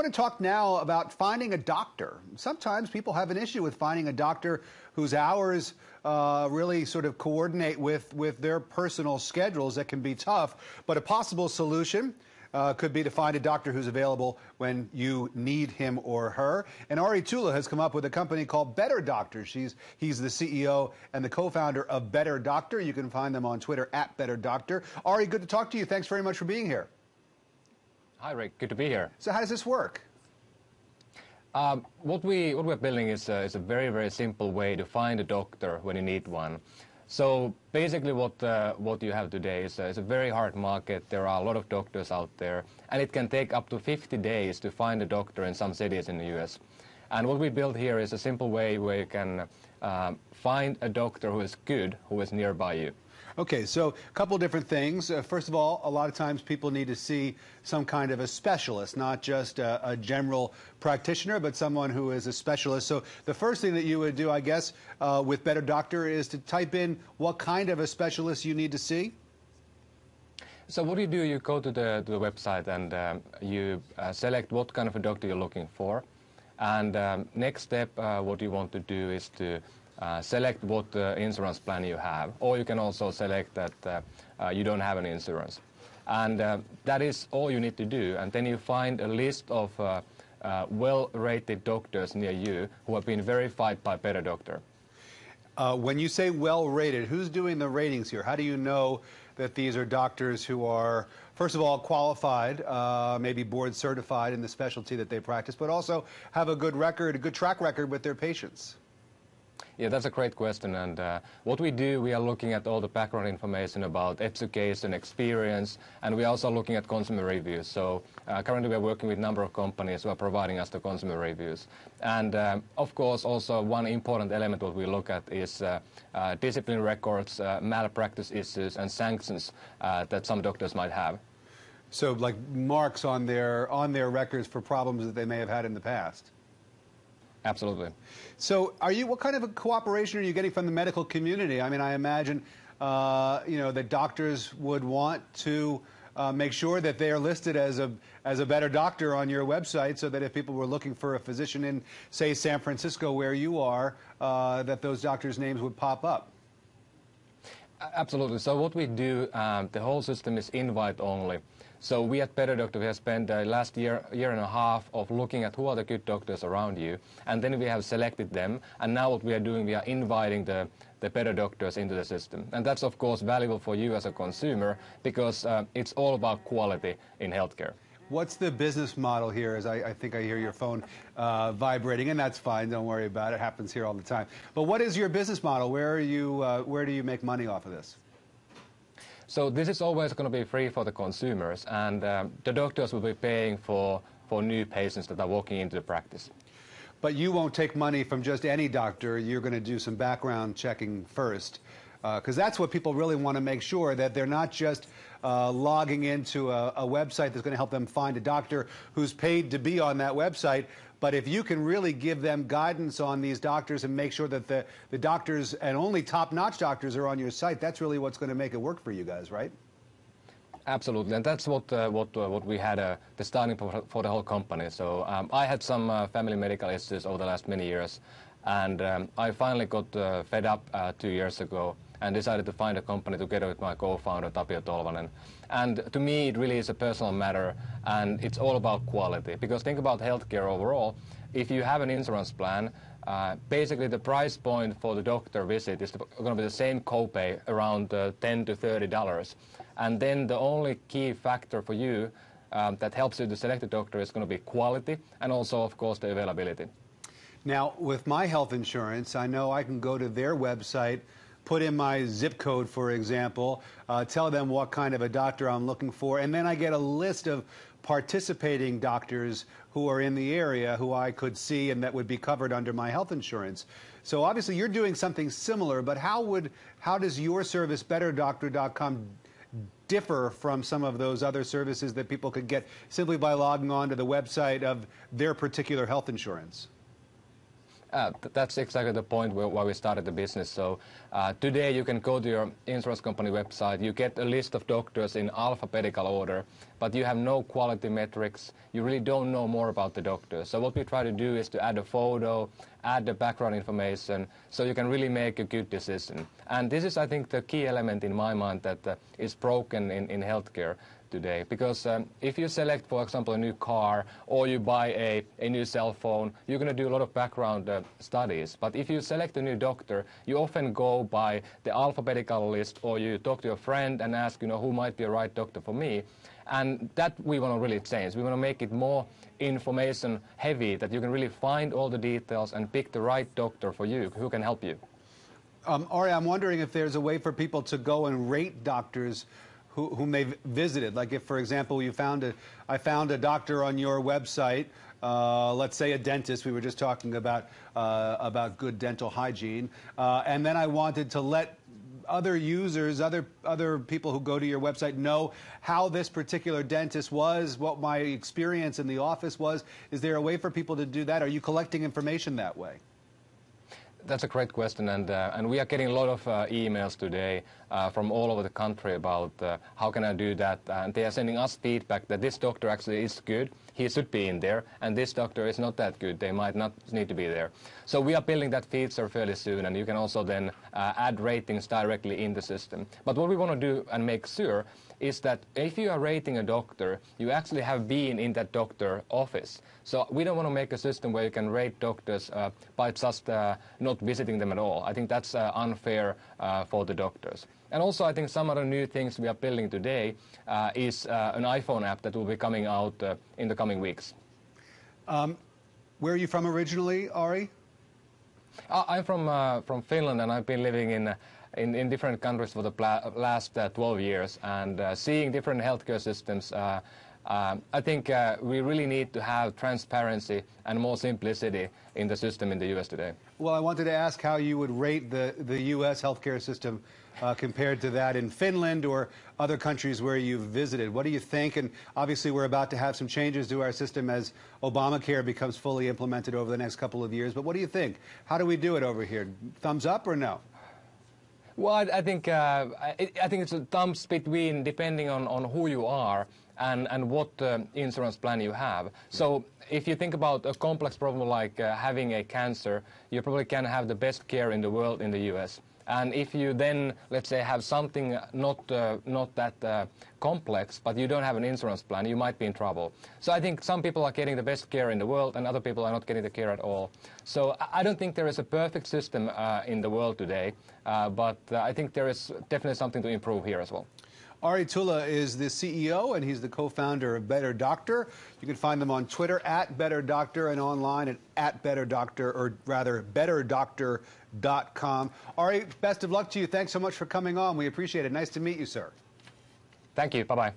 going to talk now about finding a doctor. Sometimes people have an issue with finding a doctor whose hours really sort of coordinate with their personal schedules. That can be tough, but a possible solution could be to find a doctor who's available when you need him or her. And Ari Tulla has come up with a company called BetterDoctor. He's the CEO and the co-founder of BetterDoctor. You can find them on Twitter at BetterDoctor. Ari, good to talk to you. Thanks very much for being here. Hi, Rick. Good to be here. So how does this work? What we're building is a very, very simple way to find a doctor when you need one. So basically what you have today is a very hard market. There are a lot of doctors out there, and it can take up to 50 days to find a doctor in some cities in the US. And what we built here is a simple way where you can find a doctor who is good, who is nearby you. Okay, so a couple different things. First of all, a lot of times people need to see some kind of a specialist, not just a general practitioner, but someone who is a specialist. So the first thing that you would do, I guess, with BetterDoctor is to type in what kind of a specialist you need to see. So what you do, you go to the website and you select what kind of a doctor you're looking for. And next step, what you want to do is to select what insurance plan you have, or you can also select that you don't have any insurance. And that is all you need to do. And then you find a list of well-rated doctors near you who have been verified by BetterDoctor. When you say well-rated, who's doing the ratings here? How do you know that these are doctors who are, first of all, qualified, maybe board certified in the specialty that they practice, but also have a good record, a good track record with their patients? Yeah, that's a great question. And what we do, we are looking at all the background information about education, experience, and we're also looking at consumer reviews. So currently we're working with a number of companies who are providing us the consumer reviews. And of course, also one important element what we look at is discipline records, malpractice issues, and sanctions that some doctors might have. So like marks on their records for problems that they may have had in the past? Absolutely. So what kind of a cooperation are you getting from the medical community? I mean, I imagine, that doctors would want to make sure that they are listed as a better doctor on your website, so that if people were looking for a physician in, say, San Francisco, where you are, that those doctors' names would pop up. Absolutely. So what we do, the whole system is invite only. So we at BetterDoctor, we have spent the last year and a half of looking at who are the good doctors around you, and then we have selected them, and now what we are doing, we are inviting the better doctors into the system. And that's of course valuable for you as a consumer, because it's all about quality in healthcare. What's the business model here? As I think I hear your phone vibrating, and that's fine, don't worry about it, it happens here all the time. But what is your business model? Where do you make money off of this? So this is always going to be free for the consumers, and the doctors will be paying for new patients that are walking into the practice. But you won't take money from just any doctor. You're going to do some background checking first, because that's what people really want to make sure, that they're not just logging into a website that's going to help them find a doctor who's paid to be on that website. But if you can really give them guidance on these doctors and make sure that the doctors and only top-notch doctors are on your site, that's really what's going to make it work for you guys, right? Absolutely, and that's what we had the starting for the whole company. So I had some family medical issues over the last many years, and I finally got fed up 2 years ago and decided to find a company together with my co-founder Tapio Tolvanen. And to me, it really is a personal matter, and it's all about quality. Because think about healthcare overall. If you have an insurance plan, basically the price point for the doctor visit is going to be the same copay, around $10 to $30. And then the only key factor for you that helps you to select a doctor is going to be quality, and also, of course, the availability. Now, with my health insurance, I know I can go to their website, put in my zip code, for example, tell them what kind of a doctor I'm looking for, and then I get a list of participating doctors who are in the area who I could see and that would be covered under my health insurance. So obviously you're doing something similar, but how does your service, BetterDoctor.com, differ from some of those other services that people could get simply by logging on to the website of their particular health insurance? That's exactly the point why we started the business. So today you can go to your insurance company website, you get a list of doctors in alphabetical order, but you have no quality metrics. You really don't know more about the doctor. So what we try to do is to add a photo, add the background information, so you can really make a good decision. And this is, I think, the key element in my mind that is broken in healthcare today, because if you select, for example, a new car or you buy a new cell phone, you're going to do a lot of background studies. But if you select a new doctor, you often go by the alphabetical list, or you talk to a friend and ask, who might be a right doctor for me. And that we want to really change. We want to make it more information heavy, that you can really find all the details and pick the right doctor for you who can help you. Ari, I'm wondering if there's a way for people to go and rate doctors whom they've visited. Like if, for example, I found a doctor on your website, let's say a dentist. We were just talking about good dental hygiene, and then I wanted to let other users, other people who go to your website know how this particular dentist was, what my experience in the office was. Is there a way for people to do that? Are you collecting information that way? That's a great question, and we are getting a lot of emails today from all over the country about how can I do that, and they are sending us feedback that this doctor actually is good, he should be in there, and this doctor is not that good, they might not need to be there. So we are building that feature fairly soon, and you can also then add ratings directly in the system. But what we want to do and make sure is that if you are rating a doctor, you actually have been in that doctor office. So we don't want to make a system where you can rate doctors by just not visiting them at all. I think that's unfair for the doctors. And also I think some other new things we are building today is an iPhone app that will be coming out in the coming weeks. Where are you from originally, Ari? I'm from Finland, and I've been living in different countries for the last 12 years, and seeing different healthcare systems. I think we really need to have transparency and more simplicity in the system in the U.S. today. Well, I wanted to ask how you would rate the U.S. healthcare system compared to that in Finland or other countries where you've visited. What do you think? And obviously we're about to have some changes to our system as Obamacare becomes fully implemented over the next couple of years. But what do you think? How do we do it over here? Thumbs up or no? Well, I think it's a thumbs between, depending on who you are and what insurance plan you have. So if you think about a complex problem like having a cancer, you probably can have the best care in the world in the U.S. And if you then, let's say, have something not that complex, but you don't have an insurance plan, you might be in trouble. So I think some people are getting the best care in the world, and other people are not getting the care at all. So I don't think there is a perfect system in the world today, but I think there is definitely something to improve here as well. Ari Tulla is the CEO, and he's the co-founder of BetterDoctor. You can find them on Twitter @BetterDoctor and online at BetterDoctor, or rather BetterDoctor.com. Ari, best of luck to you. Thanks so much for coming on. We appreciate it. Nice to meet you, sir. Thank you. Bye-bye.